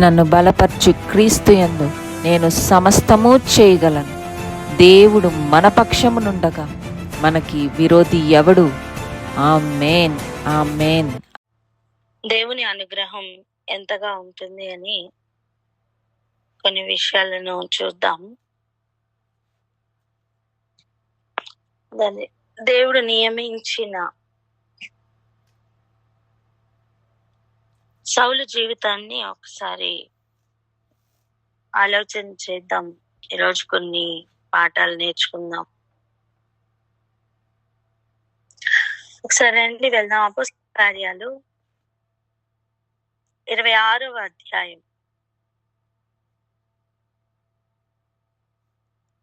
నన్ను బలపరచు క్రీస్తు యందు నేను సమస్తము చేయగలను. దేవుడు మన పక్షమునుండగా మనకి విరోధి ఎవడు? ఆమేన్, ఆమేన్. దేవుని అనుగ్రహం ఎంతగా ఉంటుంది అని కొన్ని విషయాలను చూద్దాం. దేవుడు నియమించిన సౌలు జీవితాన్ని ఒకసారి ఆలోచన చేద్దాం. ఈరోజు కొన్ని పాఠాలు నేర్చుకుందాం. ఒకసారి రండి వెళ్దాం. అపోస్తల కార్యాలు 26వ అధ్యాయం.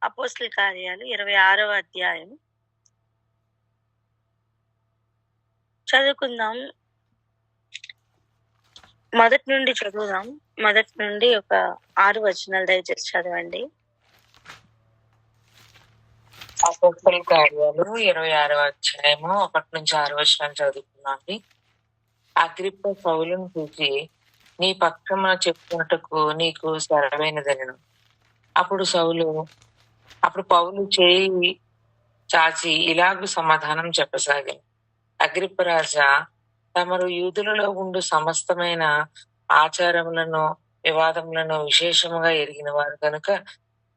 అపోస్తల కార్యాలు 26వ అధ్యాయం చదువుకుందాం. మొదటి నుండి చదువుదాం. మొదటి నుండి ఒక 6 వచనాలు దయచేసి చదవండి. అపోస్తల కార్యాలు 26వ అధ్యాయము 1 నుంచి 6 వచనాలు చదువుతున్నాండి. అగ్రిప్ప సౌలును చూసి, నీ పక్షమున చెప్పుకున్నట్టుకు నీకు సరైనదనెను. అప్పుడు పౌలు చేయి చాచి ఇలాగు సమాధానం చెప్పసాగాను. అగ్రిప్ప రాజా, తమరు యూదులలో ఉండు సమస్తమైన ఆచారములను వివాదములను విశేషముగా ఎరిగిన వారు కనుక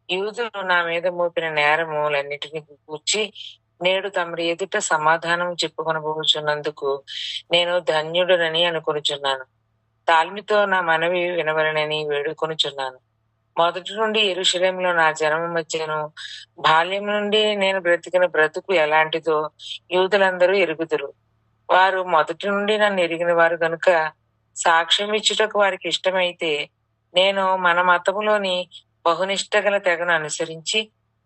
యూదులు నా మీద మోపిన నేరములన్నిటినీ కూర్చి నేడు తమరి ఎదుట సమాధానం చెప్పుకొనబోచున్నందుకు నేను ధన్యుడనని అనుకొనుచున్నాను. తాల్మితో నా మనవి వినవలనని వేడుకొనుచున్నాను. మొదటి నుండి యెరూషలేములో నా జనము మధ్యను బాల్యం నుండి నేను బ్రతికిన బ్రతుకు ఎలాంటిదో యూదులందరూ ఎరుగుదురు. వారు మొదటి నుండి నన్ను ఎరిగిన వారు కనుక సాక్ష్యం ఇచ్చుటకు వారికి ఇష్టమైతే నేను మన మతములోని బహునిష్ట గల తెగను అనుసరించి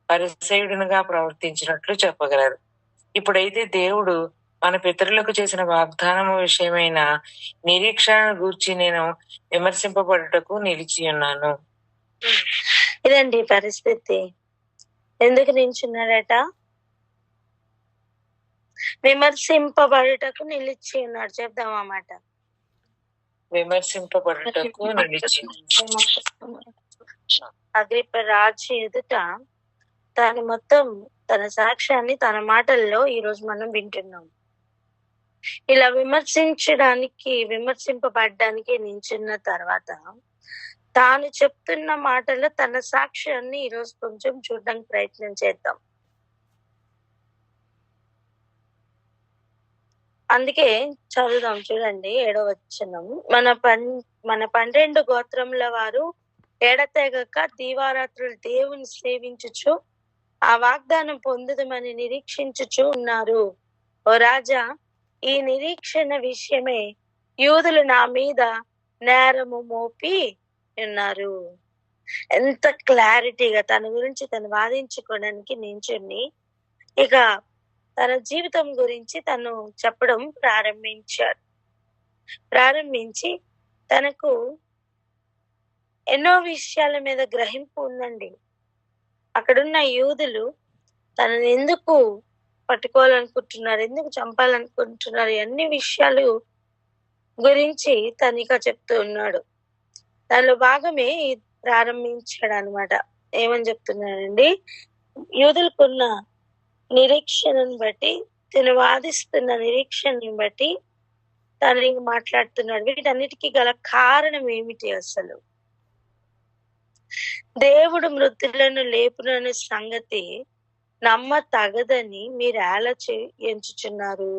పరిసయుడినిగా ప్రవర్తించినట్లు చెప్పగలరు. ఇప్పుడైతే దేవుడు మన పితరులకు చేసిన వాగ్దానము విషయమైన నిరీక్షణను గూర్చి నేను విమర్శింపబడుటకు నిలిచి ఉన్నాను. ఇదండి పరిస్థితి. ఎందుకు నించున్నాడట? విమర్శింపబడుటకు నిలిచి ఉన్నాడు. చెప్దాం అన్నమాట. విమర్శింపబడుటకు నిలిచి. అగ్రిప్ప రాజు ఎదుట తన సాక్ష్యాన్ని తన మాటల్లో ఈ రోజు మనం వింటున్నాం. ఇలా విమర్శింపబడ్డానికి నించున్న తర్వాత తాను చెప్తున్న మాటల్లో తన సాక్ష్యాన్ని ఈరోజు కొంచెం చూడడానికి ప్రయత్నం చేద్దాం. అందుకే చదువుదాం. చూడండి 7వ వచనం. మన 12 గోత్రముల వారు ఎడతెగక దీవారాత్రులు దేవుని సేవించుచు ఆ వాగ్దానం పొందుదమని నిరీక్షించుచు ఉన్నారు. ఓ రాజా, ఈ నిరీక్షణ విషయమే యూదులు నా మీద నేరము మోపి ఉన్నారు. ఎంత క్లారిటీగా తన గురించి తను వాదించుకోవడానికి నించుని ఇక తన జీవితం గురించి తను చెప్పడం ప్రారంభించి తనకు ఎన్నో విషయాల మీద గ్రహింపు ఉందండి. అక్కడున్న యూదులు తనని ఎందుకు పట్టుకోవాలనుకుంటున్నారు, ఎందుకు చంపాలనుకుంటున్నారు, అన్ని విషయాలు గురించి తనిక చెప్తూ ఉన్నాడు. దానిలో భాగమే ప్రారంభించాడు అనమాట. ఏమని చెప్తున్నాడండి? యూదులకున్న నిరీక్షణను బట్టి, తను వాదిస్తున్న నిరీక్షణని బట్టి తను మాట్లాడుతున్నాడు. వీటన్నిటికీ గల కారణం ఏమిటి? అసలు దేవుడు మృతులను లేపుననే సంగతి నమ్మ తగదని మీరు ఎలా ఎంచుచున్నారు?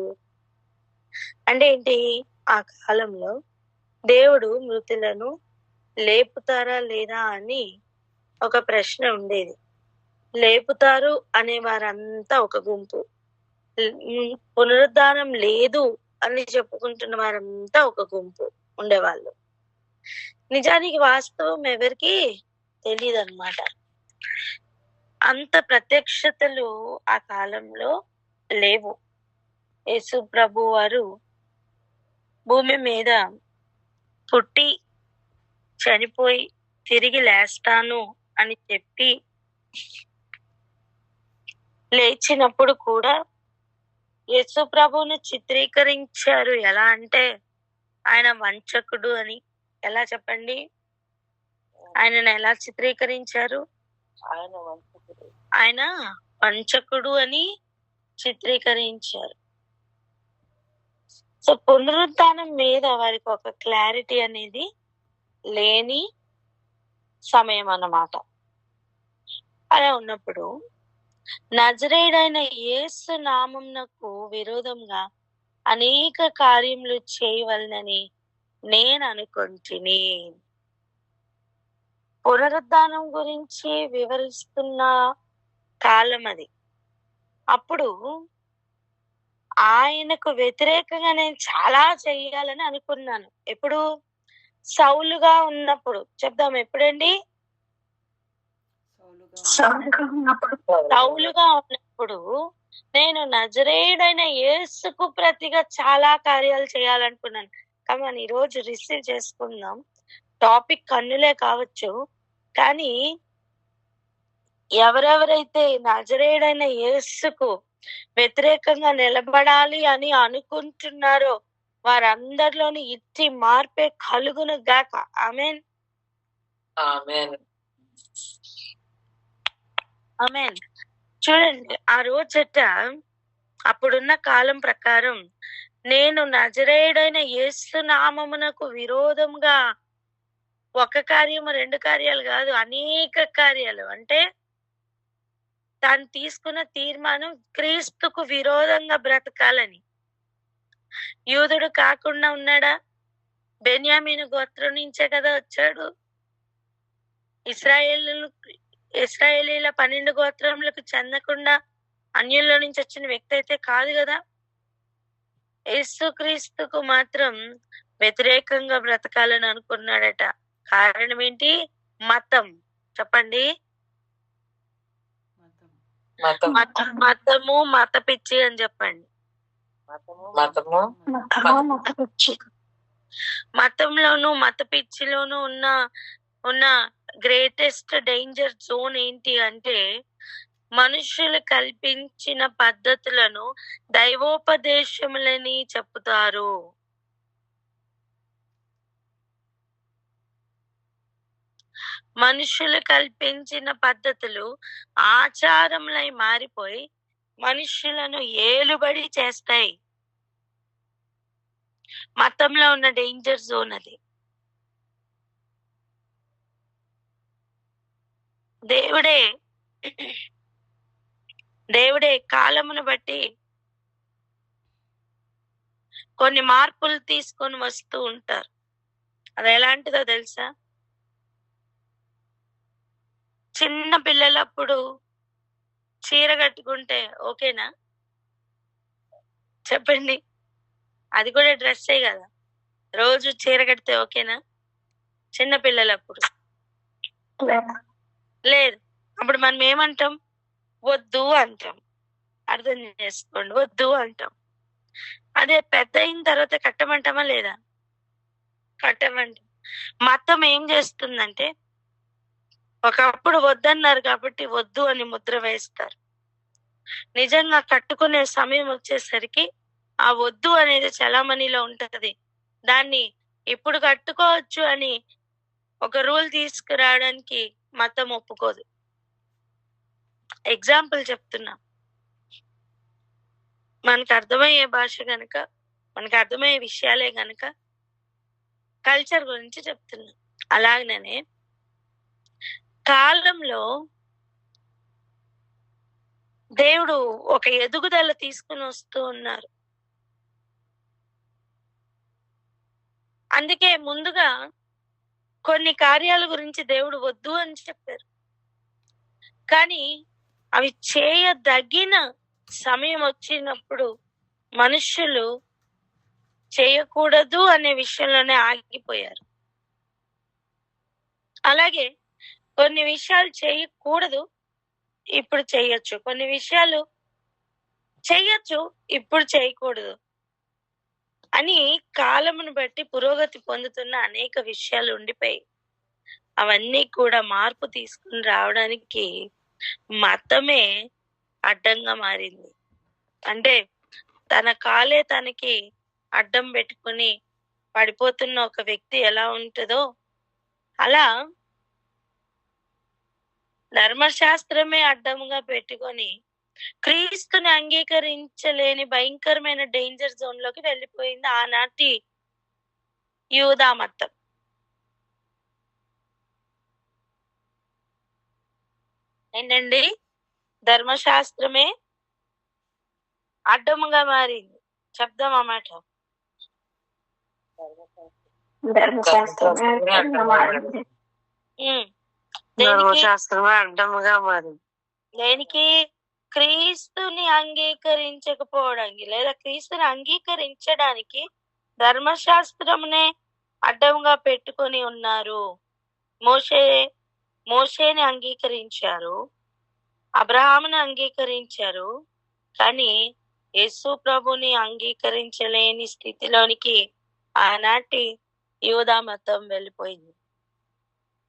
అంటే ఏంటి? ఆ కాలంలో దేవుడు మృతులను లేపుతారా లేదా అని ఒక ప్రశ్న ఉండేది. లేపుతారు అనే వారంతా ఒక గుంపు, పునరుద్ధానం లేదు అని చెప్పుకుంటున్న వారంతా ఒక గుంపు ఉండేవాళ్ళు. నిజానికి వాస్తవం ఎవరికి తెలియదు అన్నమాట. అంత ప్రత్యక్షతలు ఆ కాలంలో లేవు. యేసు ప్రభు వారు భూమి మీద పుట్టి చనిపోయి తిరిగి లేస్తాను అని చెప్పి లేచినప్పుడు కూడా యేసు ప్రభువును చిత్రీకరించారు. ఎలా అంటే ఆయన వంచకుడు అని. ఎలా చెప్పండి? ఆయనను ఎలా చిత్రీకరించారు? ఆయన వంచకుడు అని చిత్రీకరించారు. సో పునరుద్ధానం మీద వారికి ఒక క్లారిటీ అనేది లేని సమయం అన్నమాట. అలా ఉన్నప్పుడు నజరేయుడైన యేసు నామమునకు విరోధంగా అనేక కార్యములు చేయవలనని నేను అనుకుంటుని. పునరుద్ధానం గురించి వివరిస్తున్న కాలం అది. అప్పుడు ఆయనకు వ్యతిరేకంగా నేను చాలా చెయ్యాలని అనుకున్నాను. ఎప్పుడు? సౌలుగా ఉన్నప్పుడు. చెప్దాం, ఎప్పుడండి? సౌలుగా ఉన్నప్పుడు నేను నజరేయుడైన యేసుకు ప్రతిగా చాలా కార్యాలు చేయాలనుకున్నాను. కానీ మనం ఈరోజు రిసీవ్ చేసుకుందాం. టాపిక్ కన్నులే కావచ్చు, కానీ ఎవరెవరైతే నజరేయుడైన యేసుకు వ్యతిరేకంగా నిలబడాలి అని అనుకుంటున్నారో వారందరిలోని ఇట్టి మార్పే కలుగును గాక. ఆమేన్, ఆమేన్. ఆమేన్. చూడండి, ఆ రోజట అప్పుడున్న కాలం ప్రకారం నేను నజరేయుడైన యేసు నామమునకు విరోధంగా ఒక కార్యము, రెండు కార్యాలు కాదు, అనేక కార్యాలు. అంటే తాను తీసుకున్న తీర్మానం క్రీస్తుకు విరోధంగా బ్రతకాలని. యూదుడు కాకుండా ఉన్నాడా? బెన్యామీను గోత్రం నుంచే కదా వచ్చాడు. ఇశ్రాయేలీల 12 గోత్రములకు చెందకుండా అన్యుల్లో నుంచి వచ్చిన వ్యక్తి అయితే కాదు కదా. యేసుక్రీస్తుకు మాత్రం వ్యతిరేకంగా బ్రతకాలని అనుకున్నాడట. కారణం ఏంటి? మతం. చెప్పండి. మతము, మత పిచ్చి అని చెప్పండి. మతంలోను మత పిచ్చిలోను ఉన్న గ్రేటెస్ట్ డేంజర్ జోన్ ఏంటి అంటే మనుషులు కల్పించిన పద్ధతులను దైవోపదేశములని చెప్తారు. మనుషులు కల్పించిన పద్ధతులు ఆచారములై మారిపోయి మనుషులను ఏలుబడి చేస్తాయి. మతంలో ఉన్న డేంజర్ జోన్ అది. దేవుడే కాలమును బట్టి కొన్ని మార్పులు తీసుకొని వస్తూ ఉంటారు. అది ఎలాంటిదో తెలుసా? చిన్న పిల్లలప్పుడు చీర కట్టుకుంటే ఓకేనా? చెప్పండి. అది కూడా డ్రెస్సే కదా. రోజు చీర కడితే ఓకేనా? చిన్న పిల్లలప్పుడు లేదు. అప్పుడు మనం ఏమంటాం? వద్దు అంటాం. అర్థం చేసుకోండి, వద్దు అంటాం. అదే పెద్ద అయిన తర్వాత కట్టమంటామా లేదా? కట్టమంటాం. మతం ఏం చేస్తుందంటే ఒకప్పుడు వద్దన్నారు కాబట్టి వద్దు అని ముద్ర వేస్తారు. నిజంగా కట్టుకునే సమయం వచ్చేసరికి ఆ వద్దు అనేది చలామణిలో ఉంటది. దాన్ని ఇప్పుడు కట్టుకోవచ్చు అని ఒక రూల్ తీసుకురావడానికి మతం ఒప్పుకోదు. ఎగ్జాంపుల్ చెప్తున్నా, మనకు అర్థమయ్యే భాష గనక, మనకు అర్థమయ్యే విషయాలే గనక కల్చర్ గురించి చెప్తున్నా. అలాగనే కాలంలో దేవుడు ఒక ఎదుగుదల తీసుకుని వస్తూ ఉన్నారు. అందుకే ముందుగా కొన్ని కార్యాల గురించి దేవుడు వద్దు అని చెప్పారు. కానీ అవి చేయదగిన సమయం వచ్చినప్పుడు మనుషులు చేయకూడదు అనే విషయంలోనే ఆగిపోయారు. అలాగే కొన్ని విషయాలు చేయకూడదు, ఇప్పుడు చేయొచ్చు. కొన్ని విషయాలు చేయొచ్చు, ఇప్పుడు చేయకూడదు అని కాలమును బట్టి పురోగతి పొందుతున్న అనేక విషయాలు ఉండిపోయి అవన్నీ కూడా మార్పు తీసుకుని రావడానికి మతమే అడ్డంగా మారింది. అంటే తన కాలే తనకి అడ్డం పెట్టుకుని పడిపోతున్న ఒక వ్యక్తి ఎలా ఉంటుందో అలా ధర్మశాస్త్రమే అడ్డముగా పెట్టుకొని క్రీస్తుని అంగీకరించలేని భయంకరమైన డేంజర్ జోన్ లోకి వెళ్ళిపోయింది ఆనాటి యూదా మతం. ఏంటండి? ధర్మశాస్త్రమే అడ్డముగా మారింది. చెప్దాం ఆ మాట. ధర్మశాస్త్రమే అడ్డంగా మారింది. ధర్మశాస్త్రమే అడ్డముగా మారింది. దేనికి? క్రీస్తుని అంగీకరించకపోవడానికి, లేదా క్రీస్తుని అంగీకరించడానికి ధర్మశాస్త్రమునే అడ్డంగా పెట్టుకొని ఉన్నారు. మోషేని అంగీకరించారు, అబ్రహాముని అంగీకరించారు, కానీ యేసు ప్రభుని అంగీకరించలేని స్థితిలోనికి ఆనాటి యూదా మతం వెళ్ళిపోయింది.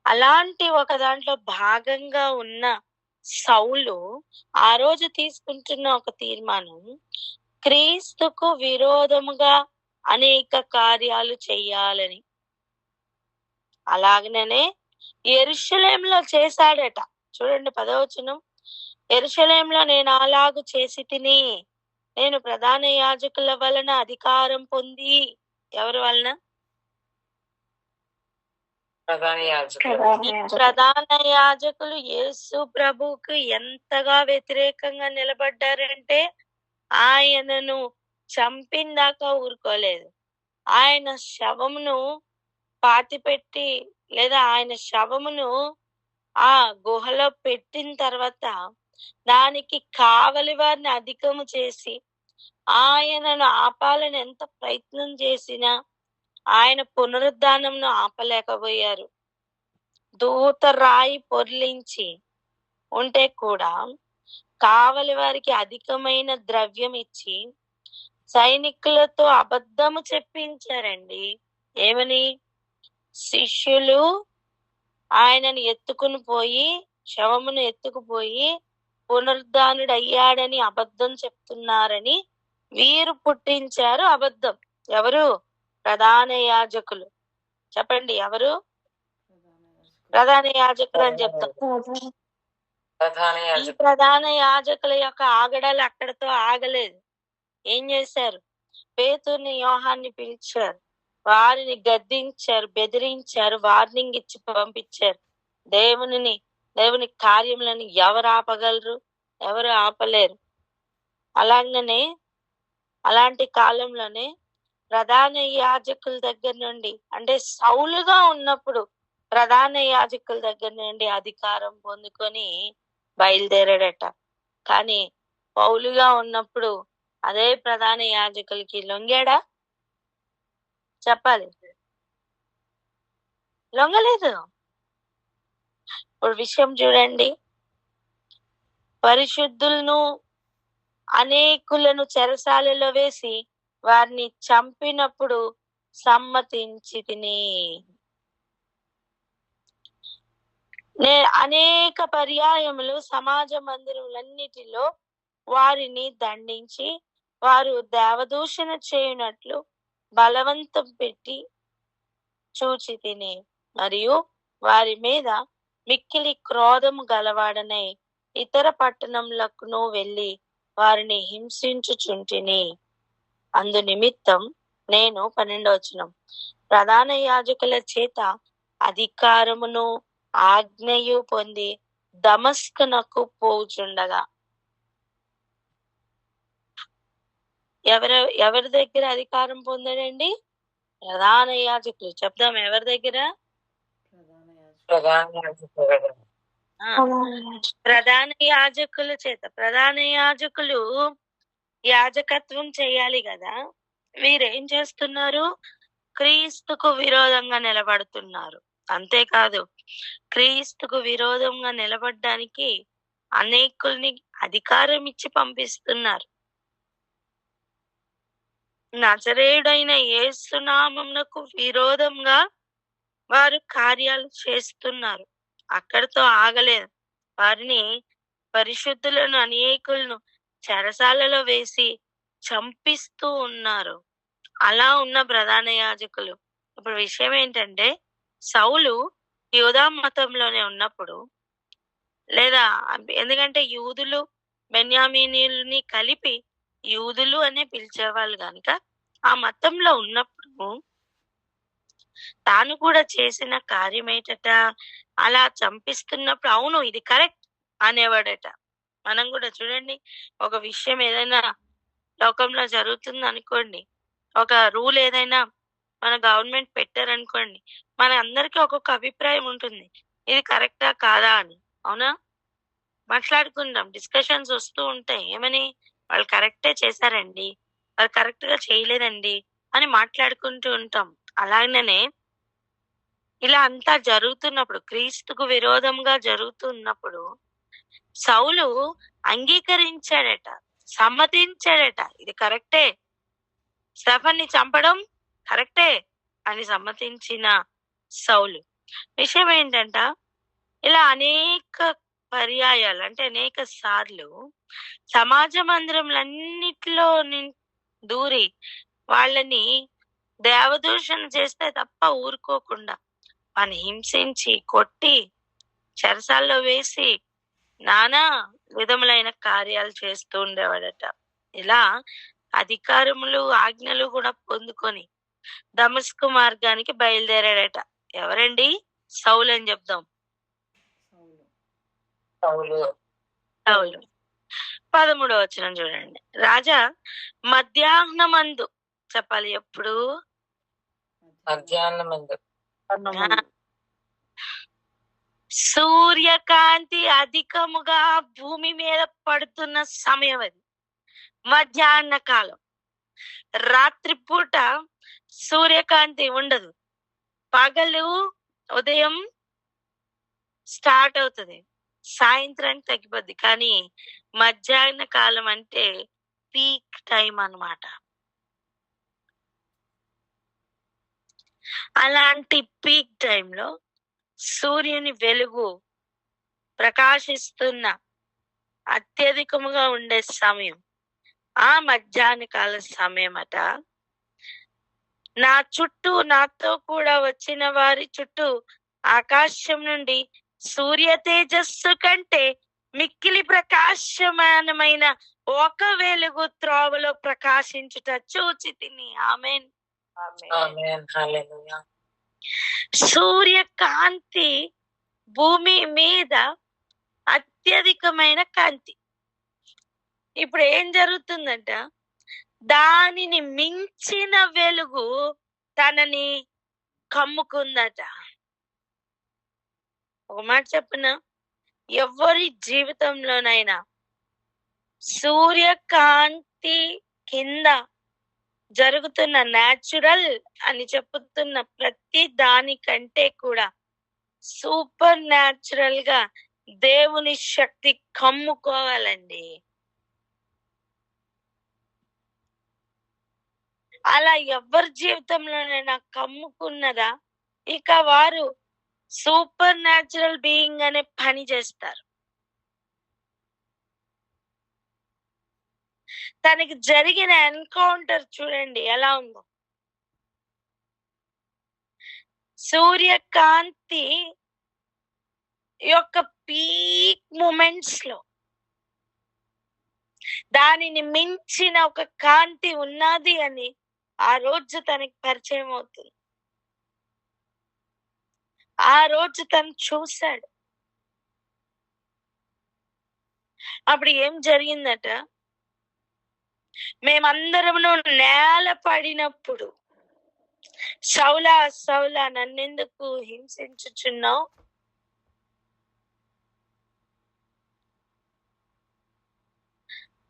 అలాంటి ఒక దాంట్లో భాగంగా ఉన్న సౌలు ఆ రోజు తీసుకుంటున్న ఒక తీర్మానం, క్రీస్తుకు విరోధముగా అనేక కార్యాలు చెయ్యాలని. అలాగనే యెరూషలేములో చేశాడట. చూడండి 10వ వచనం, యెరూషలేములో నేను అలాగు చేసి తిని, నేను ప్రధాన యాజకుల వలన అధికారం పొంది. ఎవరి వలన? ప్రధాన యాజకులు యేసు ప్రభువుకు ఎంతగా వ్యతిరేకంగా నిలబడ్డారంటే ఆయనను చంపిందాకా ఊరుకోలేదు. ఆయన శవమును పాతిపెట్టి, లేదా ఆయన శవమును ఆ గుహలో పెట్టిన తర్వాత దానికి కావలి వారిని అధికము చేసి ఆయనను ఆపాలని ఎంత ప్రయత్నం చేసినా ఆయన పునరుద్ధానంను ఆపలేకపోయారు. దూత రాయి పొర్లించి ఉంటే కూడా కావలి వారికి అధికమైన ద్రవ్యం ఇచ్చి సైనికులతో అబద్ధము చెప్పించారండి. ఏమని? శిష్యులు ఆయనను ఎత్తుకుని పోయి, శవమును ఎత్తుకుపోయి పునరుద్ధానుడు అయ్యాడని అబద్ధం చెప్తున్నారని వీరు పుట్టించారు అబద్ధం. ఎవరు? ప్రధాన యాజకులు. చెప్పండి, ఎవరు? ప్రధాన యాజకులు అని చెప్తాం. ఈ ప్రధాన యాజకుల యొక్క ఆగడాలు అక్కడతో ఆగలేదు. ఏం చేశారు? పేతురుని, యోహాన్ని పిలిచారు, వారిని గద్దించారు, బెదిరించారు, వార్నింగ్ ఇచ్చి పంపించారు. దేవుని కార్యములను ఎవరు ఆపగలరు? ఎవరు ఆపలేరు. అలాగనే అలాంటి కాలంలోనే ప్రధాన యాజకుల దగ్గర నుండి, అంటే సౌలుగా ఉన్నప్పుడు ప్రధాన యాజకుల దగ్గర నుండి అధికారం పొందుకొని బయలుదేరాడట. కానీ పౌలుగా ఉన్నప్పుడు అదే ప్రధాన యాజకులకి లొంగాడా? చెప్పాలి, లొంగలేదు. ఇప్పుడు విషయం చూడండి, పరిశుద్ధులను అనేకులను చెరసాలలో వేసి వారిని చంపినప్పుడు సమ్మతించి తిని. అనేక పర్యాయములు సమాజ మందిరములన్నిటిలో వారిని దండించి వారు దేవదూషణ చేయునట్లు బలవంతం పెట్టి చూచి తిని, మరియు వారి మీద మిక్కిలి క్రోధము గలవాడనై ఇతర పట్టణములకును వెళ్ళి వారిని హింసించుచుంటిని. అందు నిమిత్తం నేను 12వ వచనం, ప్రధాన యాజకుల చేత అధికారమును ఆజ్ఞయు పొంది దమస్కునకు పోచుండగా. ఎవరి దగ్గర అధికారం పొందాడండి? ప్రధాన యాజకులు. చెప్దాం, ఎవరి దగ్గర? ప్రధాన యాజకుల చేత. ప్రధాన యాజకులు యాజకత్వం చేయాలి కదా. వీరేం చేస్తున్నారు? క్రీస్తుకు విరోధంగా నిలబడుతున్నారు. అంతేకాదు, క్రీస్తుకు విరోధంగా నిలబడడానికి అనేకుల్ని అధికారం ఇచ్చి పంపిస్తున్నారు. నజరేయుడైన యేసు నామమునకు విరోధంగా వారు కార్యాలు చేస్తున్నారు. అక్కడితో ఆగలేదు. వారిని, పరిశుద్ధులను అనేకులను చెరసాలలో వేసి చంపిస్తూ ఉన్నారు. అలా ఉన్న ప్రధాన యాజకులు. ఇప్పుడు విషయం ఏంటంటే, సౌలు యూదా మతంలోనే ఉన్నప్పుడు లేదా ఎందుకంటే యూదులు బెన్యామీనీయుల్ని కలిపి యూదులు అనే పిలిచేవాళ్ళు కనుక ఆ మతంలో ఉన్నప్పుడు తాను కూడా చేసిన కార్యమేటట, అలా చంపిస్తున్నప్పుడు అవును ఇది కరెక్ట్ అనేవాడట. మనం కూడా చూడండి, ఒక విషయం ఏదైనా లోకంలో జరుగుతుంది అనుకోండి, ఒక రూల్ ఏదైనా మన గవర్నమెంట్ పెట్టారనుకోండి, మన అందరికీ ఒక్కొక్క అభిప్రాయం ఉంటుంది, ఇది కరెక్టా కాదా అని. అవునా? మాట్లాడుకుందాం, డిస్కషన్స్ వస్తూ ఉంటాయి. ఏమని? వాళ్ళు కరెక్టే చేశారండి, వాళ్ళు కరెక్ట్ గా చేయలేదండి అని మాట్లాడుకుంటూ ఉంటాం. అలాగనే ఇలా అంతా జరుగుతున్నప్పుడు, క్రీస్తుకు విరోధంగా జరుగుతున్నప్పుడు సౌలు అంగీకరించాడట, సమ్మతించాడట, ఇది కరెక్టే, స్టెఫన్ని చంపడం కరెక్టే అని సమ్మతించిన సౌలు. విషయం ఏంటంట, ఇలా అనేక పర్యాయాలు అంటే అనేక సార్లు సమాజ మందిరములన్నిటిలో దూరి వాళ్ళని దేవదూషణ చేస్తే తప్ప ఊరుకోకుండా వాని హింసించి కొట్టి చెరసాల్లో వేసి నానా విధములైన కార్యాలు చేస్తూ ఉండేవాడట. ఇలా అధికారములు ఆజ్ఞలు కూడా పొందుకొని దమస్కు మార్గానికి బయలుదేరాడట. ఎవరండి? సౌలు అని చెప్దాం. సౌలు. సౌలు. 13వ వచనం చూడండి. రాజా మధ్యాహ్నమందు, చెప్పాలి ఎప్పుడు? మధ్యాహ్నమందు సూర్యకాంతి అధికముగా భూమి మీద పడుతున్న సమయం అది, మధ్యాహ్న కాలం. రాత్రిపూట సూర్యకాంతి ఉండదు, పగలు ఉదయం స్టార్ట్ అవుతుంది, సాయంత్రానికి తగ్గిపోద్ది. కానీ మధ్యాహ్న కాలం అంటే పీక్ టైం అన్నమాట. అలాంటి పీక్ టైంలో సూర్యుని వెలుగు ప్రకాశిస్తున్న అత్యధికముగా ఉండే సమయం ఆ మధ్యాహ్న కాల సమయం అట. నా చుట్టూ నాతో కూడా వచ్చిన వారి చుట్టూ ఆకాశం నుండి సూర్య తేజస్సు కంటే మిక్కిలి ప్రకాశమానమైన ఒక వెలుగు త్రోవలో ప్రకాశించుట చూచి తిని. ఆమేన్. ఆమేన్. హల్లెలూయా. సూర్యకాంతి భూమి మీద అత్యధికమైన కాంతి. ఇప్పుడు ఏం జరుగుతుందంట, దానిని మించిన వెలుగు తనని కమ్ముకుందట. ఒక మాట చెప్పున, ఎవరి జీవితంలోనైనా సూర్యకాంతి కింద జరుగుతున్న న్యాచురల్ అని చెప్పుతున్న ప్రతి దానికంటే కూడా సూపర్ న్యాచురల్ గా దేవుని శక్తి కమ్ముకోవాలండి. అలా ఎవరి జీవితంలోనైనా కమ్ముకున్నదా, ఇక వారు సూపర్ న్యాచురల్ బీయింగ్ అనే పని చేస్తారు. తనకి జరిగిన ఎన్కౌంటర్ చూడండి ఎలా ఉందో. సూర్యకాంతి యొక్క పీక్ మూమెంట్స్ లో దానిని మించిన ఒక కాంతి ఉన్నది అని ఆ రోజు తనకి పరిచయం అవుతుంది. ఆ రోజు తను చూశాడు. అప్పుడు ఏం జరిగిందట, మేమందరము నేల పడినప్పుడు సౌలా సౌలా నన్నెందుకు హింసించుచున్నావు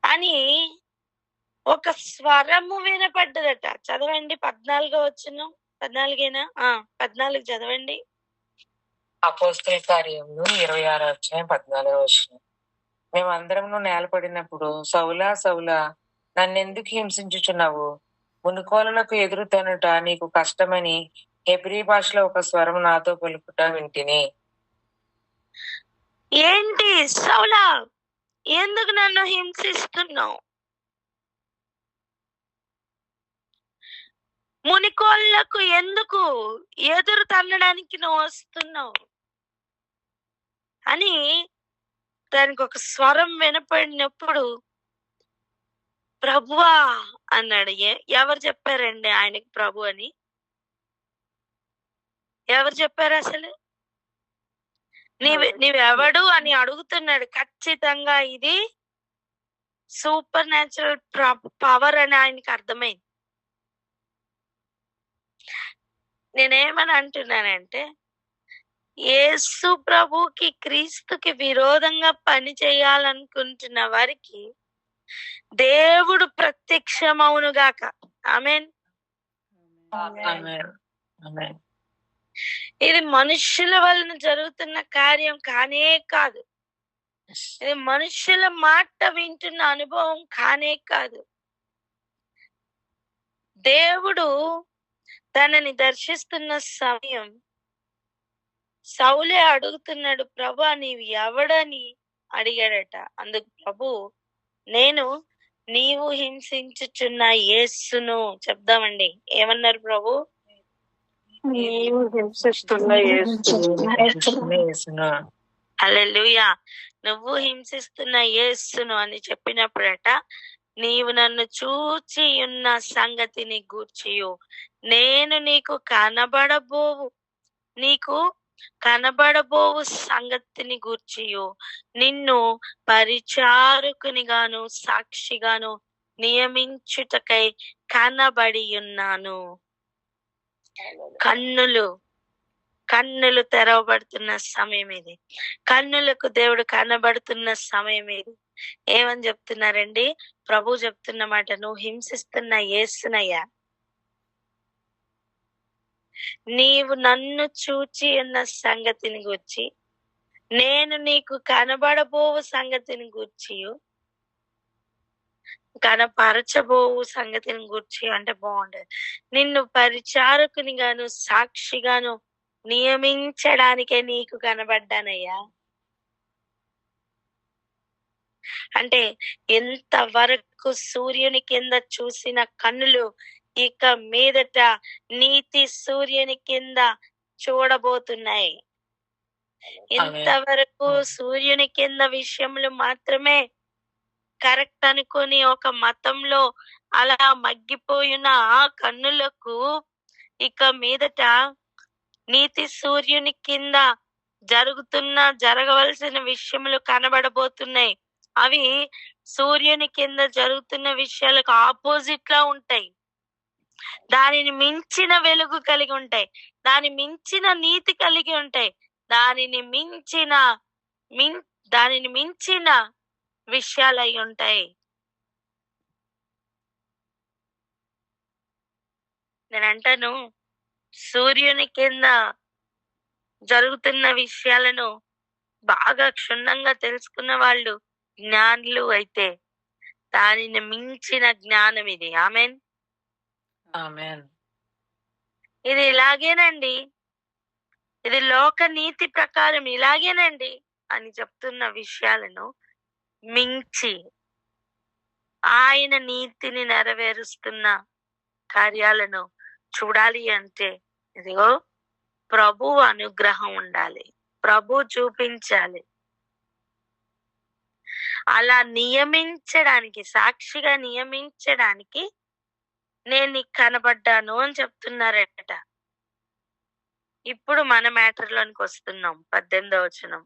అని ఒక స్వరము వినపడ్డదట. చదవండి 14వ వచనం. 14ఏనా? 14 చదవండి. అపోస్తల కార్యములు 26వ అధ్యాయం 14వ వచనం. మేమందరము నేలపడినప్పుడు సౌలా సౌలా నన్నెందుకు హింసించుచున్నావు, మునుకోలకు ఎదురు తనుట నీకు కష్టమని హెబ్రీ భాషలో ఒక స్వరం నాతో పలుకుట వింటిని. ఏంటి సౌలా, ఎందుకు నన్ను హింసిస్తున్నావు? మునికోళ్లకు ఎందుకు ఎదురు తన్నడానికి నువ్వు వస్తున్నావు అని దానికి ఒక స్వరం వినపడినప్పుడు ప్రభువా అన్నాడు. ఎవరు చెప్పారండి ఆయనకి ప్రభు అని? ఎవరు చెప్పారు అసలు? నీవెవడు అని అడుగుతున్నాడు. ఖచ్చితంగా ఇది సూపర్ న్యాచురల్ పవర్ అని ఆయనకి అర్థమైంది. నేనేమని అంటున్నానంటే, యేసు ప్రభుకి క్రీస్తుకి విరోధంగా పని చేయాలనుకుంటున్న వారికి దేవుడు ప్రత్యక్షమవునుగాక. ఆమేన్. ఆమేన్. ఆమేన్. ఇది మనుష్యుల వలన జరుగుతున్న కార్యం కానే కాదు. ఇది మనుష్యుల మాట వింటున్న అనుభవం కానే కాదు. దేవుడు తనని దర్శిస్తున్న సమయం సౌలే అడుగుతున్నాడు, ప్రభా నీవు ఎవడని అడిగాడట. అందుకు ప్రభు, నేను నీవు హింసించుచున్న యేసును. చెప్దామండి, ఏమన్నారు ప్రభు? నీవు హింసిస్తున్న యేసును. హల్లెలూయా. నువ్వు హింసిస్తున్న యేసును అని చెప్పినప్పుడట, నీవు నన్ను చూచి ఉన్న సంగతిని గూర్చియు నేను నీకు కనబడబోవు సంగతిని గూర్చియు నిన్ను పరిచారకునిగాను సాక్షిగాను నియమించుటకై కనబడి ఉన్నాను. కన్నులు తెరవబడుతున్న సమయం ఇది. కన్నులకు దేవుడు కనబడుతున్న సమయం ఇది. ఏమని చెప్తున్నారండి? ప్రభు చెప్తున్న మాట, నువ్వు హింసిస్తున్న యేసునయ్యా, నీవు నన్ను చూచి ఉన్న సంగతిని గూర్చి నేను నీకు కనబడబోవు సంగతిని గూర్చి కనపరచబోవు సంగతిని గూర్చి అంటే బాగుండదు. నిన్ను పరిచారకుని గాను సాక్షిగాను నియమించడానికే నీకు కనబడ్డానయ్యా. అంటే ఎంతవరకు సూర్యుని కింద చూసిన కన్నులు ఇక మీదట నీతి సూర్యుని కింద చూడబోతున్నాయి. ఇంతవరకు సూర్యుని కింద విషయములు మాత్రమే కరెక్ట్ అనుకుని ఒక మతంలో అలా మగ్గిపోయిన ఆ కన్నులకు ఇక మీదట నీతి సూర్యుని కింద జరగవలసిన విషయములు కనబడబోతున్నాయి. అవి సూర్యుని కింద జరుగుతున్న విషయాలకు ఆపోజిట్ లా ఉంటాయి. దానిని మించిన వెలుగు కలిగి ఉంటాయి. దాని మించిన నీతి కలిగి ఉంటాయి. దానిని మించిన విషయాలు అయి ఉంటాయి. నేనంటాను, సూర్యుని కింద జరుగుతున్న విషయాలను బాగా క్షుణ్ణంగా తెలుసుకున్న వాళ్ళు జ్ఞానులు అయితే దానిని మించిన జ్ఞానం ఇది. ఆమేన్. ఆమేన్. ఇది ఇలాగేనండి, ఇది లోక నీతి ప్రకారం ఇలాగేనండి అని చెప్తున్న విషయాలను మించి ఆయన నీతిని నెరవేరుస్తున్న కార్యాలను చూడాలి అంటే ఇదిగో ప్రభు అనుగ్రహం ఉండాలి. ప్రభు చూపించాలి. అలా నియమించడానికి, సాక్షిగా నియమించడానికి నేను నీకు కనబడ్డాను అని చెప్తున్నారట. ఇప్పుడు మన మ్యాటర్లోనికి వస్తున్నాం. 18వ వచనం,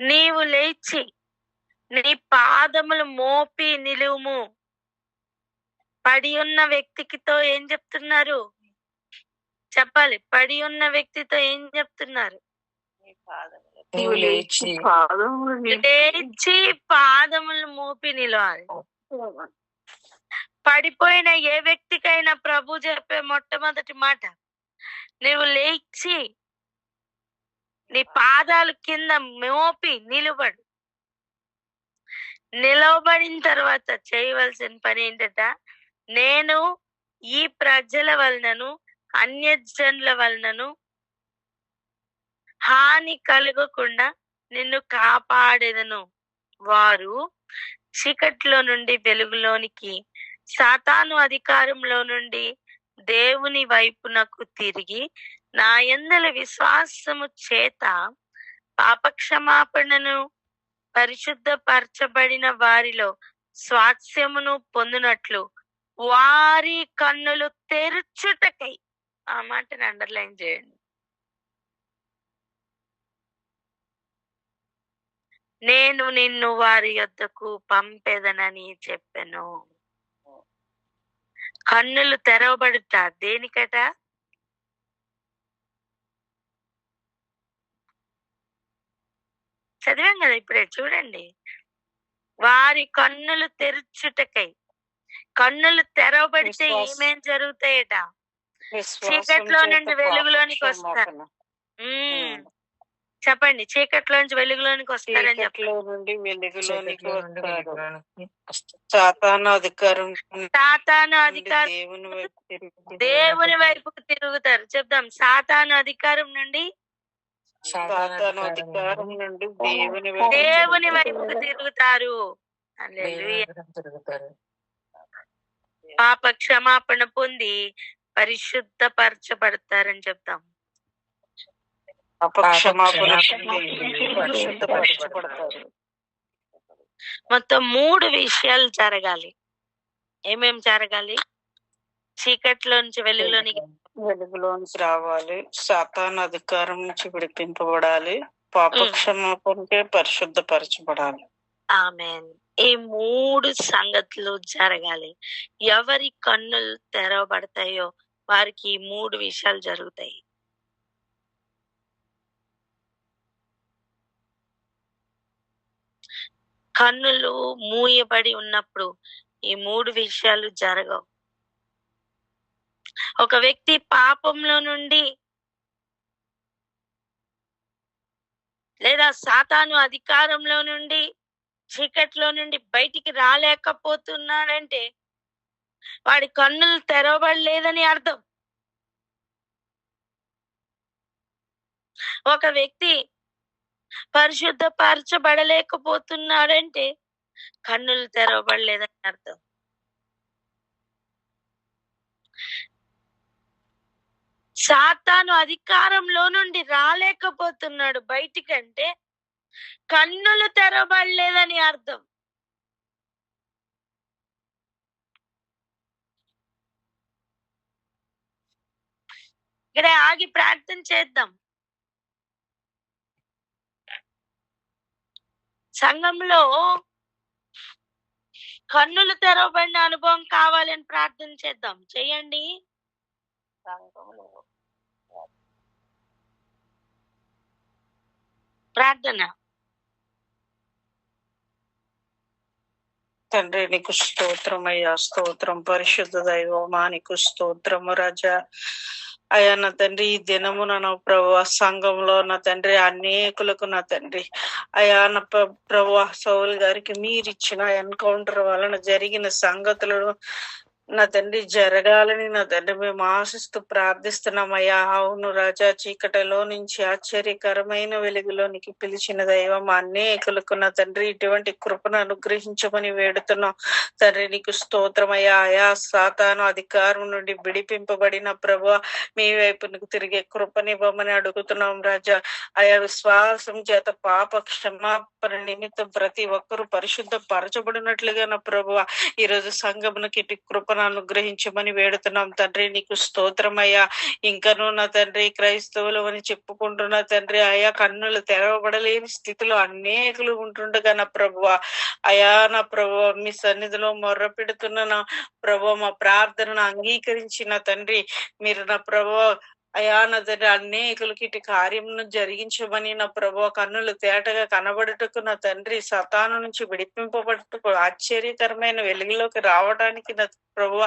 నీవు లేచి నీ పాదములు మోపి నిలువుము. పడి ఉన్న వ్యక్తితో ఏం చెప్తున్నారు? చెప్పాలి. పడి ఉన్న వ్యక్తితో ఏం చెప్తున్నారు? నీవు లేచి పాదములు మోపి నిలవాలి. పడిపోయిన ఏ వ్యక్తికైనా ప్రభు చెప్పే మొట్టమొదటి మాట, నువ్వు లేచి నీ పాదాలు కింద మోపి నిలబడు. నిలవబడిన తర్వాత చేయవలసిన పని ఏంటట? నేను ఈ ప్రజల వలనను అన్యజనుల వలనను హాని కలగకుండా నిన్ను కాపాడెదను. వారు చీకట్లో నుండి వెలుగులోనికి, సాతాను అధికారంలో నుండి దేవుని వైపునకు తిరిగి నా యందలి విశ్వాసము చేత పాపక్షమాపణను పరిశుద్ధపరచబడిన వారిలో స్వాస్యమును పొందినట్లు వారి కన్నులు తెరుచుటకై. ఆ మాటని అండర్లైన్ చేయండి. నేను నిన్ను వారి యొద్దకు పంపెదనని చెప్పెను. కన్నులు తెరవబడుట దేనికట? చదివాం కదా ఇప్పుడే, చూడండి. వారి కన్నులు తెరుచుటకై. కన్నులు తెరవబడితే ఏమేం జరుగుతాయట? చీకట్లో నుండి వెలుగులోనికి వస్తారు. చెప్పండి, చీకట్లో నుంచి వెలుగులోనికి వస్తారని చెప్పండి. నుండి వెలుగులోనికి వస్తారు. సాతాను అధికారం దేవుని వైపుకు తిరుగుతారు. చెప్దాం, సాతాను అధికారం నుండి దేవుని వైపుకు తిరుగుతారు. పాప క్షమాపణ పొంది పరిశుద్ధపరచబడతారని చెప్తాం. మొత్తం 3 విషయాలు జరగాలి. ఏమేం జరగాలి? చీకట్లోంచి వెలుగులోనికి రావాలి, సాతాను అధికారం నుంచి విడిపింపబడాలి, పాప క్షమాపణకే పరిశుద్ధపరచబడాలి. ఆమేన్. ఈ 3 సంగతులు జరగాలి. ఎవరి కన్నులు తెరవబడతాయో వారికి ఈ 3 విషయాలు జరుగుతాయి. కన్నులు మూయబడి ఉన్నప్పుడు ఈ 3 విషయాలు జరగవు. ఒక వ్యక్తి పాపంలో నుండి లేదా సాతాను అధికారంలో నుండి, చీకట్లో నుండి బయటికి రాలేకపోతున్నాడంటే వాడి కన్నులు తెరవబడలేదని అర్థం. ఒక వ్యక్తి పరిశుద్ధపరచబడలేకపోతున్నాడంటే కన్నులు తెరవబడలేదని అర్థం. సాతాను అధికారంలో నుండి రాలేకపోతున్నాడు బయటికంటే కన్నులు తెరవబడలేదని అర్థం. ఇక్కడే ఆగి ప్రార్థన చేద్దాం. సంఘంలో కన్నులు తెరవబడిన అనుభవం కావాలని ప్రార్థన చేద్దాం. చేయండి. ప్రార్థన. తండ్రి నీకు స్తోత్రమయ్యా, స్తోత్రం. పరిశుద్ధ దైవమా నీకు స్తోత్రము రాజా. అయ్యా నా తండ్రి, ఈ దినమున నా ప్రభు సంఘంలో నా తండ్రి అనేకులకు నా తండ్రి అయ్యా నా ప్రభు సౌలు గారికి మీరిచ్చిన ఎన్కౌంటర్ వలన జరిగిన సంగతులను నా తండ్రి జరగాలని నా తండ్రి మేము ఆశిస్తూ ప్రార్థిస్తున్నామయ్యా. అవును రాజా, చీకటిలో నుంచి ఆశ్చర్యకరమైన వెలుగులోనికి పిలిచిన దైవం అనేకులకు నా తండ్రి ఇటువంటి కృపను అనుగ్రహించమని వేడుతున్నాం తండ్రి. నీకు స్తోత్రమయ్యా. ఆయా సాతాను అధికారం నుండి విడిపింపబడిన ప్రభు మీ వైపునకు తిరిగే కృపనివ్వమని అడుగుతున్నాం రాజా. ఆయా విశ్వాసం చేత పాప క్షమాపణ నిమిత్తం ప్రతి ఒక్కరూ పరిశుద్ధ పరచబడినట్లుగా నా ప్రభు ఈరోజు సంఘమునకి ఇటు కృపను అనుగ్రహించమని వేడుతున్నాం తండ్రి. నీకు స్తోత్రమయ్యా. ఇంకనూ నా తండ్రి క్రైస్తవులు అని చెప్పుకుంటున్నా తండ్రి ఆయా కన్నులు తెరవబడలేని స్థితిలో అనేకులు ఉంటుండగా నా ప్రభువా అయా నా ప్రభు మీ సన్నిధిలో మొర్ర పెడుతున్న నా ప్రభు మా ప్రార్థనను అంగీకరించిన తండ్రి మీరు నా ప్రభు అయా నా తండ్రి అనేకులకి ఇటు కార్యమును జరిగించమని నా ప్రభు కన్నులు తేటగా కనబడుటకు నా తండ్రి సతాను నుంచి విడిపింపబడుటకు ఆశ్చర్యకరమైన వెలుగులోకి రావడానికి నా ప్రభు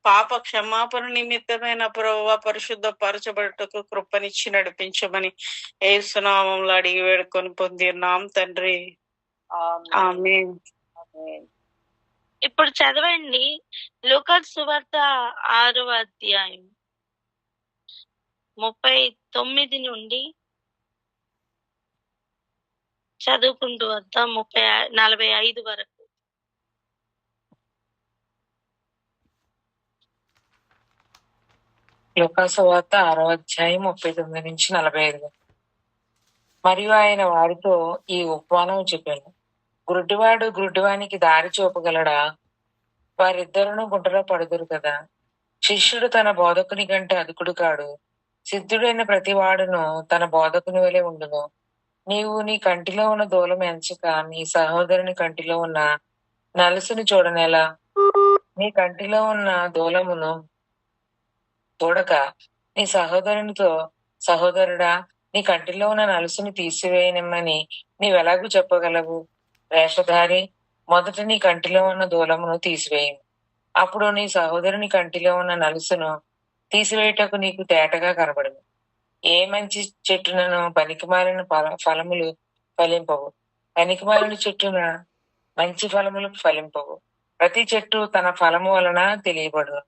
పాప క్షమాపణ నిమిత్తమైన ప్రభు పరిశుద్ధ పరచబడుటకు కృపనిచ్చి నడిపించమని యేసు నామములో అడిగి వేడుకొని పొందినాం తండ్రి. ఆమేన్. ఇప్పుడు చదవండి లూకా సువార్త 6వ అధ్యాయం 39 నుండి చదువుకుంటూ వద్దాం 45 వరకు. లూకా సువార్త 6వ అధ్యాయం 39 నుంచి 45. మరియు ఆయన వారితో ఈ ఉపమానం చెప్పాను. గుడ్డివాడు గుడ్డివానికి దారి చూపగలడా? వారిద్దరును గుంటలో పడుదురు కదా. శిష్యుడు తన బోధకుని కంటే అదుకుడు కాడు. సిద్ధుడైన ప్రతి వాడును తన బోధకుని వలె ఉండును. నీవు నీ కంటిలో ఉన్న దూలం ఎంచక నీ సహోదరుని కంటిలో ఉన్న నలుసుని చూడనేలా? నీ కంటిలో ఉన్న దూలమును చూడక నీ సహోదరునితో, సహోదరుడా, నీ కంటిలో ఉన్న నలుసుని తీసివేయనిమ్మని నీవెలాగూ చెప్పగలవు? వేషధారి, మొదట నీ కంటిలో ఉన్న దూలమును తీసివేయము. అప్పుడు నీ సహోదరుని కంటిలో ఉన్న నలుసును తీసివేయుటకు నీకు తేటగా కనబడును. ఏ మంచి చెట్టునను పనికిమాలిన ఫలములు ఫలింపవు. పనికిమాలిన చెట్టున మంచి ఫలములు ఫలింపవు. ప్రతి చెట్టు తన ఫలము వలన తెలియబడును.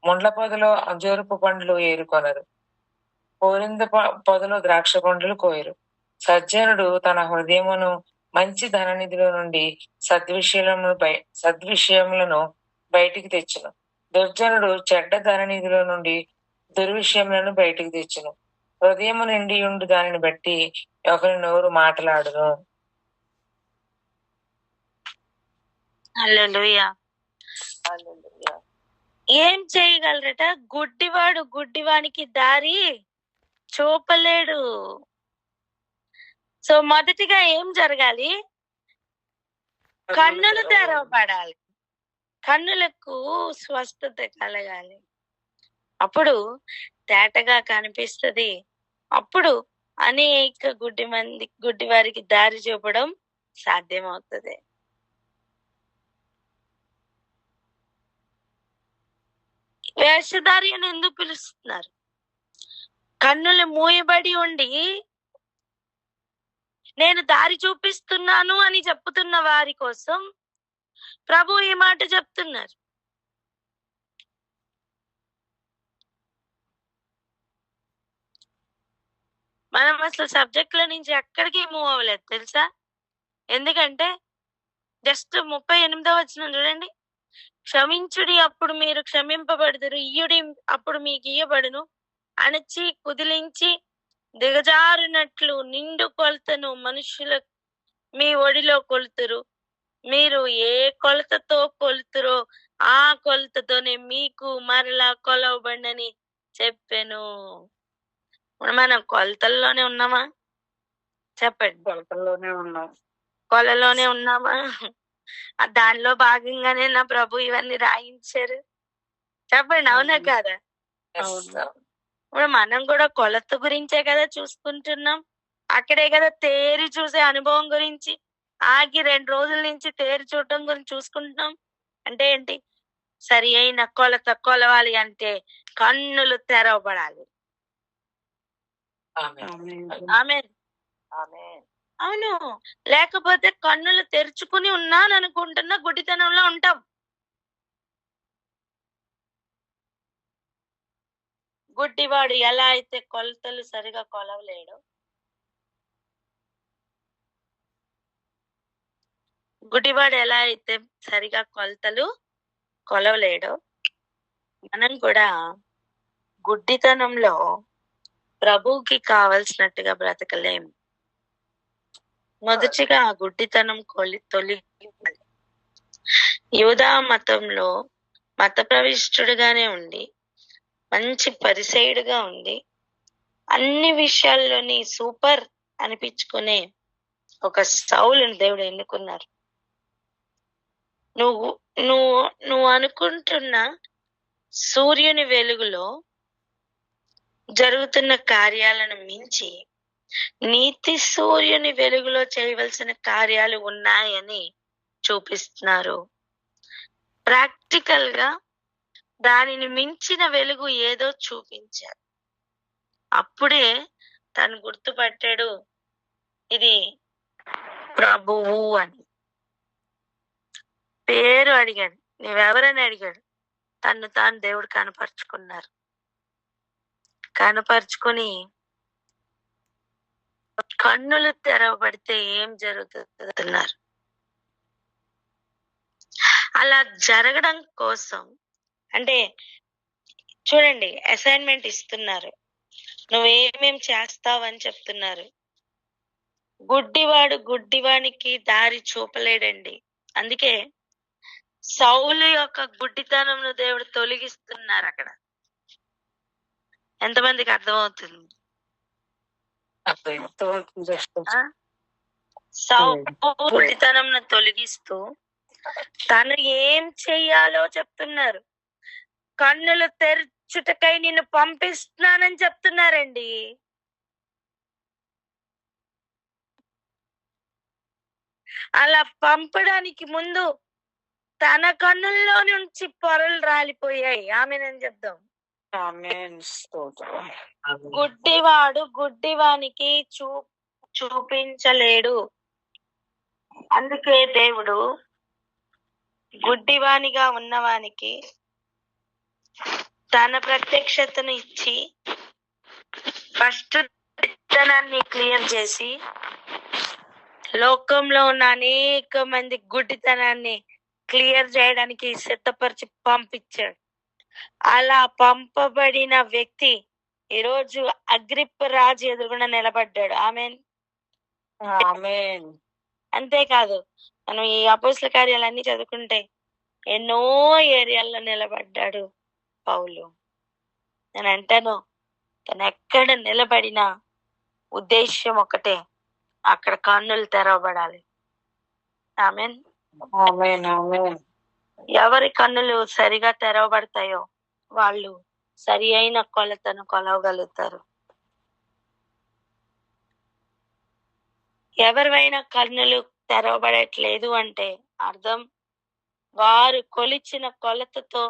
ముండ్ల పొదలో అంజూరపు పండ్లు ఏరుకొనరు, కోరింద పొదలో ద్రాక్ష పండ్లు కోయరు. సజ్జనుడు తన హృదయమును మంచి ధననిధిలో నుండి సద్విషయములను బయటికి తెచ్చును. దుర్జనుడు చెడ్డ ధననిధిలో నుండి దుర్విషయములను బయటికి తెచ్చును. హృదయము నిండి ఉండు దానిని బట్టి ఒకరి నోరు మాట్లాడును. హల్లెలూయా. ఏం చేయగలరట? గుడ్డివాడు గుడ్డివానికి దారి చూపలేడు. సో మొదటిగా ఏం జరగాలి? కన్నులు తెరవబడాలి, కన్నులకు స్వస్థత కలగాలి. అప్పుడు తేటగా కనిపిస్తుంది. అప్పుడు అనేక గుడ్డి వారికి దారి చూపడం సాధ్యమవుతుంది. వేషధారి అని ఎందుకు పిలుస్తున్నారు? కన్నులు మూయబడి ఉండి నేను దారి చూపిస్తున్నాను అని చెప్తున్న వారి కోసం ప్రభు ఈ మాట చెప్తున్నారు. మనం అసలు సబ్జెక్టుల నుంచి ఎక్కడికి మూవ్ అవ్వలేదు తెలుసా? ఎందుకంటే జస్ట్ 38వ వచనం చూడండి. క్షమించుడి, అప్పుడు మీరు క్షమింపబడుదురు, ఇయ్యుడి, అప్పుడు మీకు ఇయ్యబడును, అణచి కుదిలించి దిగజారునట్లు నిండు కొలతను మనుషుల మీ ఒడిలో కొలుతురు. మీరు ఏ కొలతతో కొలుతురో ఆ కొలతతోనే మీకు మరలా కొలవబడినని చెప్పాను. మనం కొలతల్లోనే ఉన్నామా? చెప్పండి. కొలతల్లోనే ఉన్నాం. కొలలోనే ఉన్నామా? దానిలో భాగంగానే నా ప్రభు ఇవన్నీ రాయించారు. చెప్పండి, అవునా కాదా? ఇప్పుడు మనం కూడా కొలత గురించే కదా చూసుకుంటున్నాం. అక్కడే కదా తేరి చూసే అనుభవం గురించి, ఆగి 2 రోజుల నుంచి తేరి చూడటం గురించి చూసుకుంటున్నాం. అంటే ఏంటి? సరి అయిన కొలత కొలవాలి అంటే కన్నులు తెరవబడాలి. ఆమేన్. అవును, లేకపోతే కన్నులు తెరుచుకుని ఉన్నాను అనుకుంటున్న గుడితనంలో ఉంటాం. గుడ్డివాడు ఎలా అయితే కొలతలు సరిగా కొలవలేడు, గుడ్డివాడు ఎలా అయితే సరిగా కొలతలు కొలవలేడు, మనం కూడా గుడ్డితనంలో ప్రభువుకి కావలసినట్టుగా బ్రతకలేము. మొదటిగా ఆ గుడ్డితనం తొలగించాలి. యూదా మతంలో మత ప్రవిష్టుడుగానే ఉండి, మంచి పరిసయుడుగా ఉండి, అన్ని విషయాల్లోని సూపర్ అనిపించుకునే ఒక సౌలుని దేవుడు ఎన్నుకున్నారు. నువ్వు నువ్వు నువ్వు అనుకుంటున్న సూర్యుని వెలుగులో జరుగుతున్న కార్యాలను మించి నీతి సూర్యుని వెలుగులో చేయవలసిన కార్యాలు ఉన్నాయని చూపిస్తున్నారు. ప్రాక్టికల్ గా దానిని మించిన వెలుగు ఏదో చూపించారు. అప్పుడే తను గుర్తుపట్టాడు, ఇది ప్రభువు అని. పేరు అడిగాడు, నీవెవరని అడిగాడు. తను తాను దేవుడు కనపరుచుకున్నారు. కనపరుచుకుని కన్నులు తెరవబడితే ఏం జరుగుతున్నారు. అలా జరగడం కోసం అంటే చూడండి, అసైన్మెంట్ ఇస్తున్నారు, నువ్వేమేం చేస్తావని చెప్తున్నారు. గుడ్డివాడు గుడ్డివానికి దారి చూపలేడండి. అందుకే సౌలు యొక్క గుడ్డితనంను దేవుడు తొలగిస్తున్నారు అక్కడ. ఎంతమందికి అర్థమవుతుంది? ఆ? సౌలు గుడ్డితనంను తొలగిస్తూ తను ఏం చెయ్యాలో చెప్తున్నారు. కన్నులు తెరచుటకై నిన్ను పంపిస్తున్నానని చెప్తున్నారండి. అలా పంపడానికి ముందు తన కన్నుల్లో నుంచి పొరలు రాలిపోయాయి. ఆమెనని చెప్దాం. ఆమేన్. స్తోత్రం. గుడ్డివాడు గుడ్డివానికి చూపించలేడు. అందుకే దేవుడు గుడ్డివానిగా ఉన్నవానికి తన ప్రత్యక్షతను ఇచ్చి ఫస్ట్ గుడ్డితనాన్ని క్లియర్ చేసి లోకంలో ఉన్న అనేక మంది గుడ్డితనాన్ని క్లియర్ చేయడానికి సిద్ధపరిచి పంపించాడు. అలా పంపబడిన వ్యక్తి ఈరోజు అగ్రిప్ప రాజు ఎదురుగుండా నిలబడ్డాడు. ఆమేన్. ఆమేన్. అంతేకాదు, మనం ఈ అపోస్తల కార్యాలన్నీ చదువుకుంటే ఎన్నో ఏరియాల్లో నిలబడ్డాడు పౌలు. నేను అంటాను, తను ఎక్కడ నిలబడిన ఉద్దేశ్యం ఒకటే, అక్కడ కన్నులు తెరవబడాలి. ఆమేన్. ఆమేన్. ఆమేన్. ఎవరి కన్నులు సరిగా తెరవబడతాయో వాళ్ళు సరి అయిన కొలతను కొలవగలుగుతారు. ఎవరివైనా కన్నులు తెరవబడట్లేదు అంటే అర్థం వారు కొలిచిన కొలతతో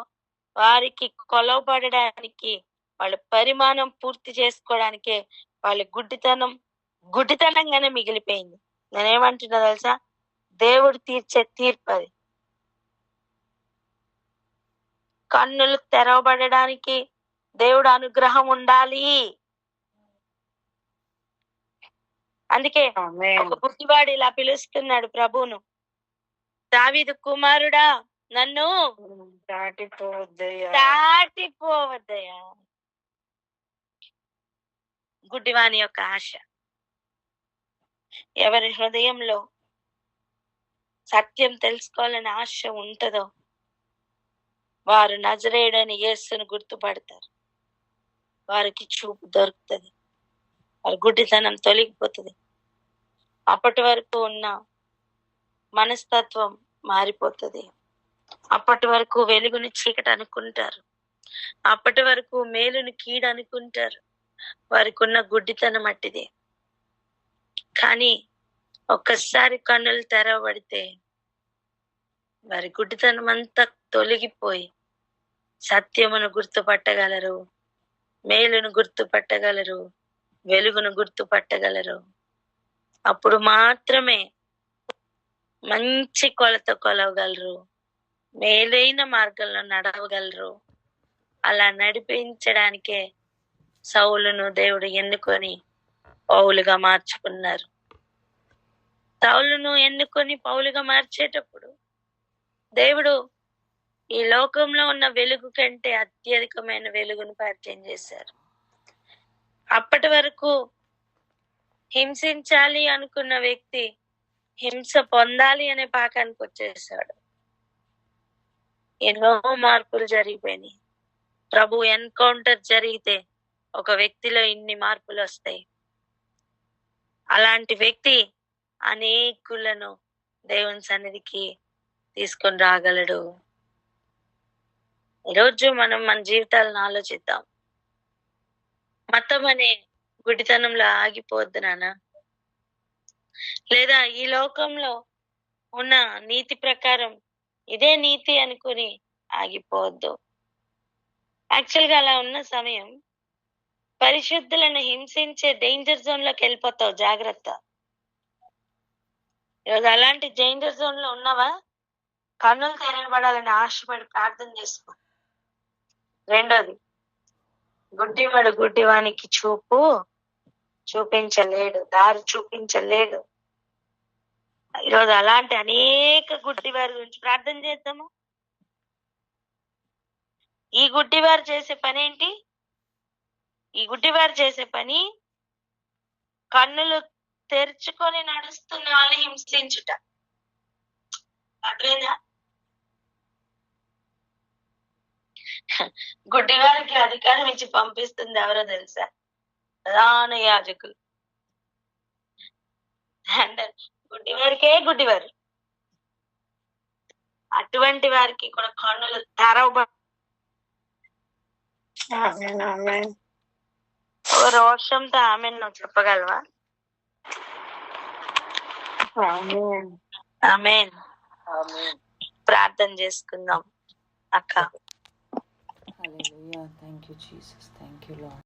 వారికి కొలవబడడానికి వాళ్ళ పరిమాణం పూర్తి చేసుకోవడానికే వాళ్ళ గుడ్డితనంగానే మిగిలిపోయింది. నేనేమంటున్నా తెలుసా? దేవుడు తీర్చే తీర్పు అది. కన్నులు తెరవబడడానికి దేవుడు అనుగ్రహం ఉండాలి. అందుకే ఒక గుడ్డివాడు ఇలా పిలుస్తున్నాడు ప్రభువును, దావీదు కుమారుడా నన్ను దాటిపోవద్దయ్యా. గుడ్డివాని యొక్క ఆశ. ఎవరి హృదయంలో సత్యం తెలుసుకోవాలని ఆశ ఉంటదో వారు నజరేయుడైన యేసును గుర్తుపడతారు. వారికి చూపు దొరుకుతుంది, వారి గుడ్డితనం తొలగిపోతుంది. అప్పటి వరకు ఉన్న మనస్తత్వం మారిపోతుంది. అప్పటి వరకు వెలుగుని చీకటి అనుకుంటారు, అప్పటి వరకు మేలుని కీడు అనుకుంటారు. వారికి ఉన్న గుడ్డితనం అట్టిదే. కానీ ఒక్కసారి కన్నులు తెరవబడితే వారి గుడ్డితనం అంతా తొలగిపోయి సత్యమును గుర్తుపట్టగలరు, మేలును గుర్తుపట్టగలరు, వెలుగును గుర్తుపట్టగలరు. అప్పుడు మాత్రమే మంచి కొలత కొలవగలరు, మేలైన మార్గంలో నడవగలరు. అలా నడిపించడానికే సౌలును దేవుడు ఎన్నుకొని పౌలుగా మార్చుకున్నారు. సౌలును ఎన్నుకొని పౌలుగా మార్చేటప్పుడు దేవుడు ఈ లోకంలో ఉన్న వెలుగు కంటే అత్యధికమైన వెలుగును పరిచయం చేశారు. అప్పటి వరకు హింసించాలి అనుకున్న వ్యక్తి హింస పొందాలి అనే పాకానికి వచ్చేసాడు. ఎన్నో మార్పులు జరిగిపోయినాయి. ప్రభు ఎన్కౌంటర్ జరిగితే ఒక వ్యక్తిలో ఇన్ని మార్పులు వస్తాయి. అలాంటి వ్యక్తి అనేకులను దేవుని సన్నిధికి తీసుకొని రాగలడు. ఈరోజు మనం మన జీవితాలను ఆలోచిద్దాం. మతం అనే గుడితనంలో ఆగిపోద్దు నాన్న. లేదా ఈ లోకంలో ఉన్న నీతి ప్రకారం ఇదే నీతి అనుకుని ఆగిపోవద్దు. యాక్చువల్ గా అలా ఉన్న సమయం పరిశుద్ధులను హింసించే డేంజర్ జోన్ లోకి వెళ్ళిపోతావు. జాగ్రత్త. ఈరోజు అలాంటి డేంజర్ జోన్ లో ఉన్నావా? కన్నులు తెరవబడాలని ఆశపడి ప్రార్థన చేసుకో. రెండోది, గుడ్డివాడు గుడ్డివానికి చూపించలేడు, దారి చూపించలేడు. ఈరోజు అలాంటి అనేక గుడ్డివారి గురించి ప్రార్థన చేద్దాము. ఈ గుడ్డివారు చేసే పని ఏంటి? ఈ గుడ్డివారు చేసే పని కన్నులు తెరుచుకొని నడుస్తున్న వాళ్ళని హింసించుట. అర్థమైందా? గుడ్డివారికి అధికారం ఇచ్చి పంపిస్తుంది ఎవరో తెలుసా? ప్రధాన యాజకులు. అండ్ గుడ్డివారికే గుడ్డివారు, అటువంటి వారికి కూడా కన్నులు తెరవబడి రోషంతో ఆమె నువ్వు చెప్పగలవా? ఆమేన్. ప్రార్థన చేసుకుందాం అక్క. Hallelujah. Thank you Jesus. Thank you lord.